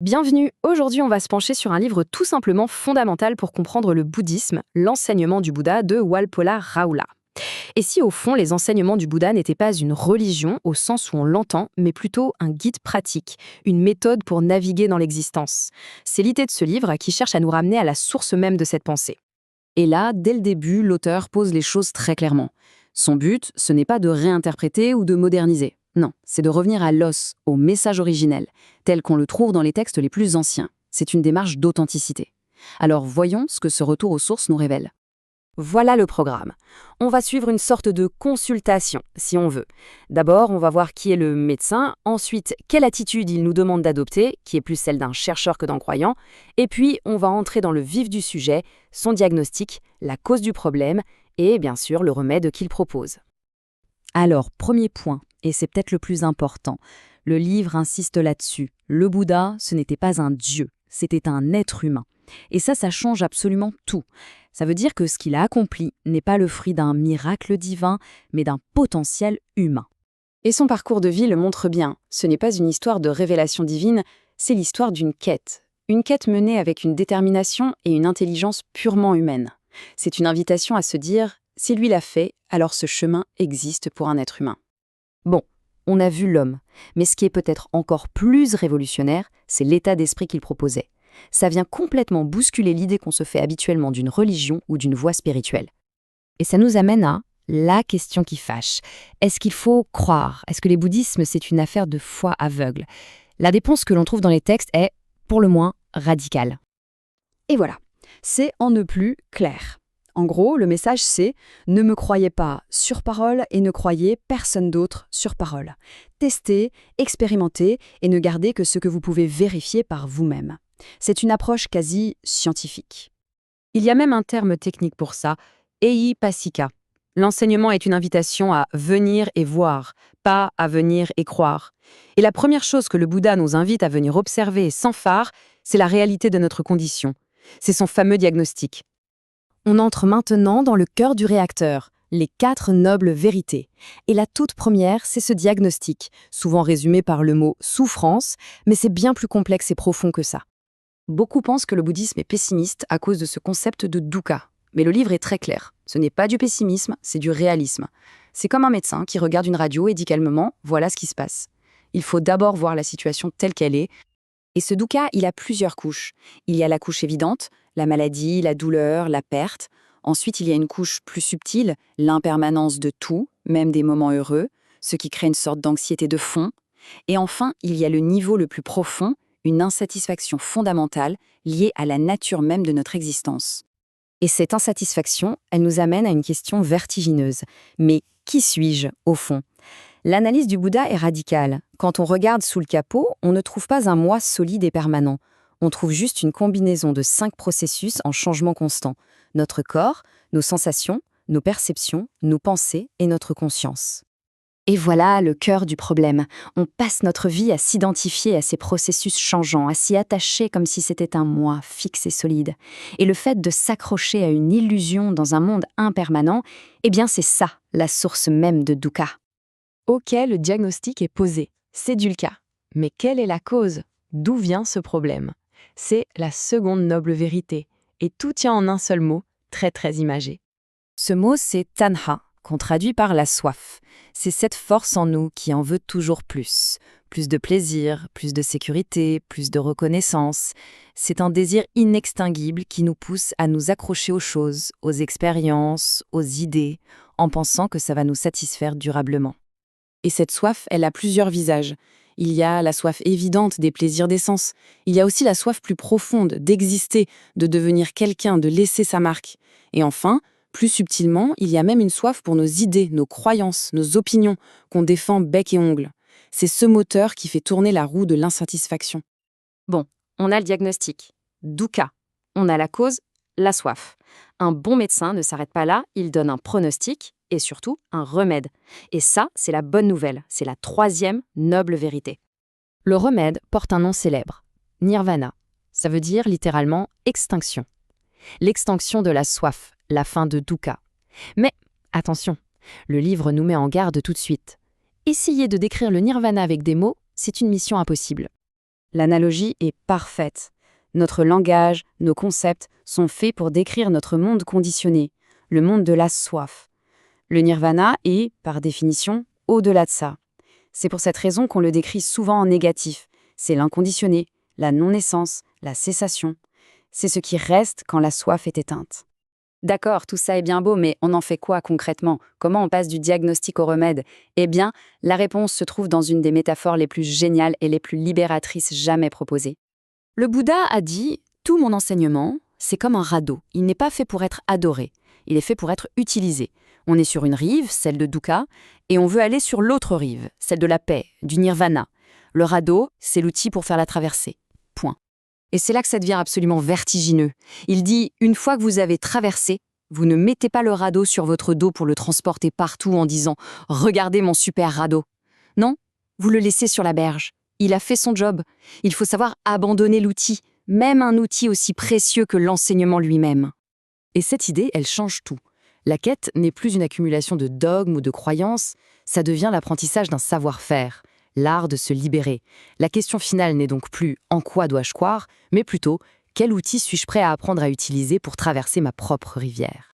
Bienvenue, aujourd'hui on va se pencher sur un livre tout simplement fondamental pour comprendre le bouddhisme, l'enseignement du Bouddha de Walpola Raoula. Et si au fond les enseignements du Bouddha n'étaient pas une religion au sens où on l'entend, mais plutôt un guide pratique, une méthode pour naviguer dans l'existence. C'est l'idée de ce livre qui cherche à nous ramener à la source même de cette pensée. Et là, dès le début, l'auteur pose les choses très clairement. Son but, ce n'est pas de réinterpréter ou de moderniser. Non, c'est de revenir à l'os, au message originel, tel qu'on le trouve dans les textes les plus anciens. C'est une démarche d'authenticité. Alors voyons ce que ce retour aux sources nous révèle. Voilà le programme. On va suivre une sorte de consultation, si on veut. D'abord, on va voir qui est le médecin, ensuite, quelle attitude il nous demande d'adopter, qui est plus celle d'un chercheur que d'un croyant, et puis on va entrer dans le vif du sujet, son diagnostic, la cause du problème, et bien sûr le remède qu'il propose. Alors, premier point, et c'est peut-être le plus important, le livre insiste là-dessus. Le Bouddha, ce n'était pas un dieu, c'était un être humain. Et ça change absolument tout. Ça veut dire que ce qu'il a accompli n'est pas le fruit d'un miracle divin, mais d'un potentiel humain. Et son parcours de vie le montre bien. Ce n'est pas une histoire de révélation divine, c'est l'histoire d'une quête. Une quête menée avec une détermination et une intelligence purement humaine. C'est une invitation à se dire, si lui l'a fait, alors ce chemin existe pour un être humain. Bon, on a vu l'homme, mais ce qui est peut-être encore plus révolutionnaire, c'est l'état d'esprit qu'il proposait. Ça vient complètement bousculer l'idée qu'on se fait habituellement d'une religion ou d'une voie spirituelle. Et ça nous amène à la question qui fâche. Est-ce qu'il faut croire? Est-ce que le bouddhisme, c'est une affaire de foi aveugle? La réponse que l'on trouve dans les textes est, pour le moins, radicale. Et voilà, c'est en ne plus clair. En gros, le message c'est « Ne me croyez pas sur parole et ne croyez personne d'autre sur parole. Testez, expérimentez et ne gardez que ce que vous pouvez vérifier par vous-même. » C'est une approche quasi scientifique. Il y a même un terme technique pour ça, Eipasika. L'enseignement est une invitation à venir et voir, pas à venir et croire. Et la première chose que le Bouddha nous invite à venir observer sans phare, c'est la réalité de notre condition. C'est son fameux diagnostic. On entre maintenant dans le cœur du réacteur, les 4 nobles vérités. Et la toute première, c'est ce diagnostic, souvent résumé par le mot « souffrance », mais c'est bien plus complexe et profond que ça. Beaucoup pensent que le bouddhisme est pessimiste à cause de ce concept de dukkha. Mais le livre est très clair. Ce n'est pas du pessimisme, c'est du réalisme. C'est comme un médecin qui regarde une radio et dit calmement « voilà ce qui se passe ». Il faut d'abord voir la situation telle qu'elle est. Et ce dukkha, il a plusieurs couches. Il y a la couche évidente, la maladie, la douleur, la perte. Ensuite, il y a une couche plus subtile, l'impermanence de tout, même des moments heureux, ce qui crée une sorte d'anxiété de fond. Et enfin, il y a le niveau le plus profond, une insatisfaction fondamentale liée à la nature même de notre existence. Et cette insatisfaction, elle nous amène à une question vertigineuse. Mais qui suis-je, au fond? L'analyse du Bouddha est radicale. Quand on regarde sous le capot, on ne trouve pas un moi solide et permanent. On trouve juste une combinaison de 5 processus en changement constant. Notre corps, nos sensations, nos perceptions, nos pensées et notre conscience. Et voilà le cœur du problème. On passe notre vie à s'identifier à ces processus changeants, à s'y attacher comme si c'était un moi fixe et solide. Et le fait de s'accrocher à une illusion dans un monde impermanent, eh bien c'est ça, la source même de dukkha. Ok, le diagnostic est posé, c'est du cas. Mais quelle est la cause? D'où vient ce problème? C'est la seconde noble vérité. Et tout tient en un seul mot, très imagé. Ce mot, c'est tanha, qu'on traduit par la soif. C'est cette force en nous qui en veut toujours plus. Plus de plaisir, plus de sécurité, plus de reconnaissance. C'est un désir inextinguible qui nous pousse à nous accrocher aux choses, aux expériences, aux idées, en pensant que ça va nous satisfaire durablement. Et cette soif, elle a plusieurs visages. Il y a la soif évidente des plaisirs des sens. Il y a aussi la soif plus profonde d'exister, de devenir quelqu'un, de laisser sa marque. Et enfin, plus subtilement, il y a même une soif pour nos idées, nos croyances, nos opinions, qu'on défend bec et ongles. C'est ce moteur qui fait tourner la roue de l'insatisfaction. Bon, on a le diagnostic. Dukkha. On a la cause, la soif. Un bon médecin ne s'arrête pas là, il donne un pronostic et surtout un remède. Et ça, c'est la bonne nouvelle, c'est la 3e noble vérité. Le remède porte un nom célèbre, nirvana. Ça veut dire littéralement extinction. L'extinction de la soif, la fin de dukkha. Mais attention, le livre nous met en garde tout de suite. Essayer de décrire le nirvana avec des mots, c'est une mission impossible. L'analogie est parfaite. Notre langage, nos concepts sont faits pour décrire notre monde conditionné, le monde de la soif. Le nirvana est, par définition, au-delà de ça. C'est pour cette raison qu'on le décrit souvent en négatif. C'est l'inconditionné, la non-naissance, la cessation. C'est ce qui reste quand la soif est éteinte. D'accord, tout ça est bien beau, mais on en fait quoi concrètement? Comment on passe du diagnostic au remède? Eh bien, la réponse se trouve dans une des métaphores les plus géniales et les plus libératrices jamais proposées. Le Bouddha a dit « Tout mon enseignement, c'est comme un radeau. Il n'est pas fait pour être adoré. Il est fait pour être utilisé. On est sur une rive, celle de dukkha, et on veut aller sur l'autre rive, celle de la paix, du nirvana. Le radeau, c'est l'outil pour faire la traversée. Point. » Et c'est là que ça devient absolument vertigineux. Il dit « Une fois que vous avez traversé, vous ne mettez pas le radeau sur votre dos pour le transporter partout en disant « Regardez mon super radeau ». Non, vous le laissez sur la berge. Il a fait son job. Il faut savoir abandonner l'outil, même un outil aussi précieux que l'enseignement lui-même. Et cette idée, elle change tout. La quête n'est plus une accumulation de dogmes ou de croyances, ça devient l'apprentissage d'un savoir-faire, l'art de se libérer. La question finale n'est donc plus « en quoi dois-je croire ?», mais plutôt « quel outil suis-je prêt à apprendre à utiliser pour traverser ma propre rivière ?»